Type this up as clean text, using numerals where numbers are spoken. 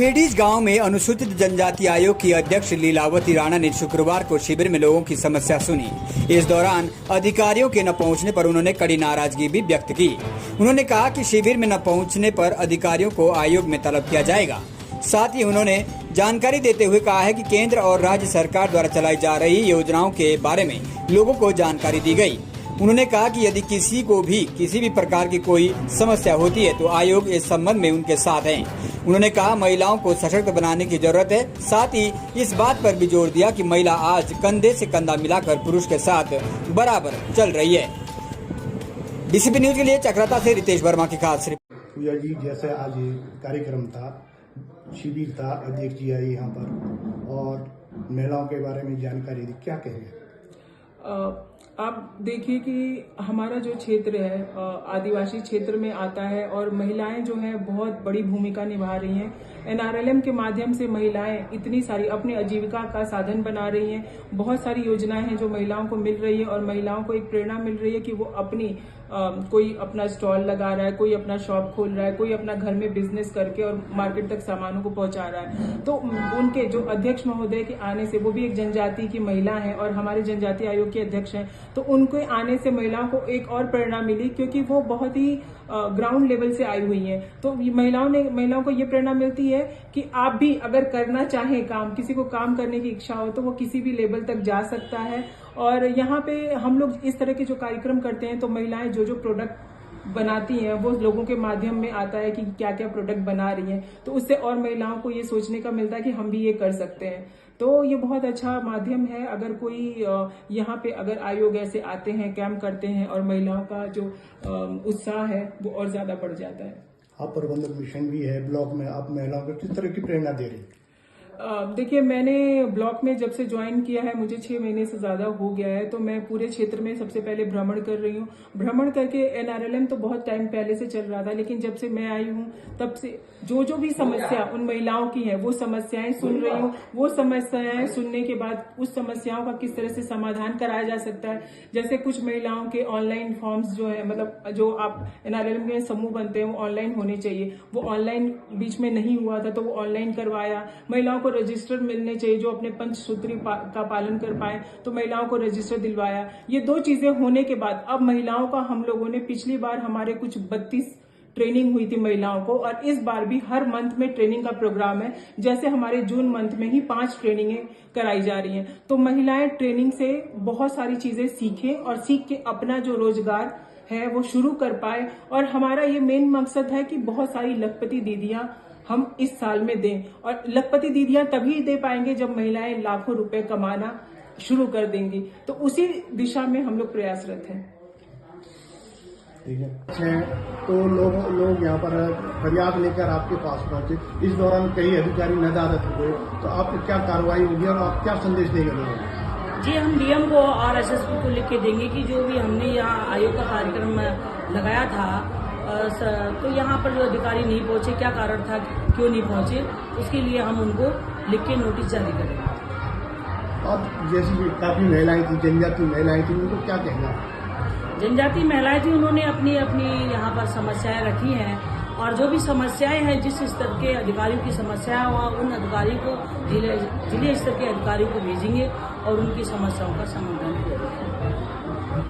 खेडीज गांव में अनुसूचित जनजाति आयोग की अध्यक्ष लीलावती राणा ने शुक्रवार को शिविर में लोगों की समस्या सुनी। इस दौरान अधिकारियों के न पहुंचने पर उन्होंने कड़ी नाराजगी भी व्यक्त की। उन्होंने कहा कि शिविर में न पहुंचने पर अधिकारियों को आयोग में तलब किया जाएगा। साथ ही उन्होंने जानकारी देते हुए कहा है कि केंद्र और राज्य सरकार द्वारा चलाई जा रही योजनाओं के बारे में लोगों को जानकारी दी गई। उन्होंने कहा कि यदि किसी को भी किसी भी प्रकार की कोई समस्या होती है तो आयोग इस संबंध में उनके साथ है। उन्होंने कहा महिलाओं को सशक्त बनाने की जरूरत है। साथ ही इस बात पर भी जोर दिया कि महिला आज कंधे से कंधा मिलाकर पुरुष के साथ बराबर चल रही है। डीसीपी न्यूज के लिए चक्राता से रितेश वर्मा की खास रिपोर्ट। पूजा जी, जैसे आज ये कार्यक्रम था, शिविर था, अध्यक्ष जी आए यहाँ पर और महिलाओं के बारे में जानकारी दी, क्या कहेंगे? आप देखिए कि हमारा जो क्षेत्र है आदिवासी क्षेत्र में आता है और महिलाएं जो हैं बहुत बड़ी भूमिका निभा रही हैं। एनआरएलएम के माध्यम से महिलाएं इतनी सारी अपनी आजीविका का साधन बना रही हैं। बहुत सारी योजनाएं हैं जो महिलाओं को मिल रही है और महिलाओं को एक प्रेरणा मिल रही है कि वो अपनी कोई अपना स्टॉल लगा रहा है, कोई अपना शॉप खोल रहा है, कोई अपना घर में बिजनेस करके और मार्केट तक सामानों को पहुंचा रहा है। तो उनके जो अध्यक्ष महोदय के आने से, वो भी एक जनजाति की महिला है और हमारे जनजाति आयोग के अध्यक्ष हैं, तो उनके आने से महिलाओं को एक और प्रेरणा मिली, क्योंकि वो बहुत ही ग्राउंड लेवल से आई हुई हैं। तो महिलाओं को ये प्रेरणा मिलती है कि आप भी अगर करना चाहें काम, किसी को काम करने की इच्छा हो तो वो किसी भी लेवल तक जा सकता है। और यहाँ पे हम लोग इस तरह के जो कार्यक्रम करते हैं तो महिलाएं जो प्रोडक्ट बनाती हैं वो लोगों के माध्यम में आता है कि क्या क्या प्रोडक्ट बना रही हैं, तो उससे और महिलाओं को ये सोचने का मिलता है कि हम भी ये कर सकते हैं। तो ये बहुत अच्छा माध्यम है। अगर कोई यहाँ पे अगर आयोग ऐसे आते हैं, कैंप करते हैं और महिलाओं का जो उत्साह है वो और ज्यादा बढ़ जाता है। आप प्रबंधक मिशन भी है ब्लॉक में, आप महिलाओं को किस तरह की प्रेरणा दे रही हैं? देखिए, मैंने ब्लॉक में जब से ज्वाइन किया है, मुझे 6 महीने से ज्यादा हो गया है, तो मैं पूरे क्षेत्र में सबसे पहले भ्रमण कर रही हूँ। भ्रमण करके एनआरएलएम तो बहुत टाइम पहले से चल रहा था, लेकिन जब से मैं आई हूँ तब से जो भी समस्या उन महिलाओं की है वो समस्याएं सुन रही हूँ। वो समस्याएं सुनने के बाद उस समस्याओं का किस तरह से समाधान कराया जा सकता है। जैसे कुछ महिलाओं के ऑनलाइन फॉर्म्स जो है, मतलब जो आप एनआरएलएम के समूह बनते हैं वो ऑनलाइन होने चाहिए, वो ऑनलाइन बीच में नहीं हुआ था तो वो ऑनलाइन करवाया। महिलाओं को रजिस्टर मिलने चाहिए जो अपने पंचसूत्री का पालन कर पाए, तो महिलाओं को रजिस्टर दिलवाया। ये 2 चीजें होने के बाद अब महिलाओं का हम लोगों ने, पिछली बार हमारे कुछ 32 ट्रेनिंग हुई थी महिलाओं को, और इस बार भी हर मंथ में ट्रेनिंग का प्रोग्राम है। जैसे हमारे जून मंथ में ही 5 ट्रेनिंगें कराई जा रही हैं। तो महिलाएं ट्रेनिंग से बहुत सारी चीजें सीखें और सीख के अपना जो रोजगार है वो शुरू कर पाए। और हमारा ये मेन मकसद है कि बहुत सारी लखपति दीदियां हम इस साल में दें, और लखपति दीदियां तभी दे पाएंगे जब महिलाएं लाखों रुपए कमाना शुरू कर देंगी। तो उसी दिशा में हम लोग प्रयासरत हैं। ठीक है, तो लोग यहाँ पर फरियाद लेकर आपके पास पहुंचे। इस दौरान कई अधिकारी नदारत हुए, तो आपको क्या कार्रवाई होगी और आप क्या संदेश देंगे लोगों को? जी, हम डीएम को और एसएसपी को लिख के देंगे कि जो भी हमने यहाँ आयोग का कार्यक्रम लगाया था, तो यहाँ पर जो अधिकारी नहीं पहुंचे, क्या कारण था, क्यों नहीं पहुंचे, उसके लिए हम उनको लिख के नोटिस जारी करेंगे। और जैसे कि काफी महिलाएं थी, जनजाति महिलाएं थी, उनको क्या कहना? जनजाति महिलाएं थी, उन्होंने अपनी अपनी यहाँ पर समस्याएं रखी हैं, और जो भी समस्याएं हैं, जिस स्तर के अधिकारियों की समस्या हुआ, उन अधिकारियों को जिले स्तर के अधिकारियों को भेजेंगे और उनकी समस्याओं का समाधान करेंगे।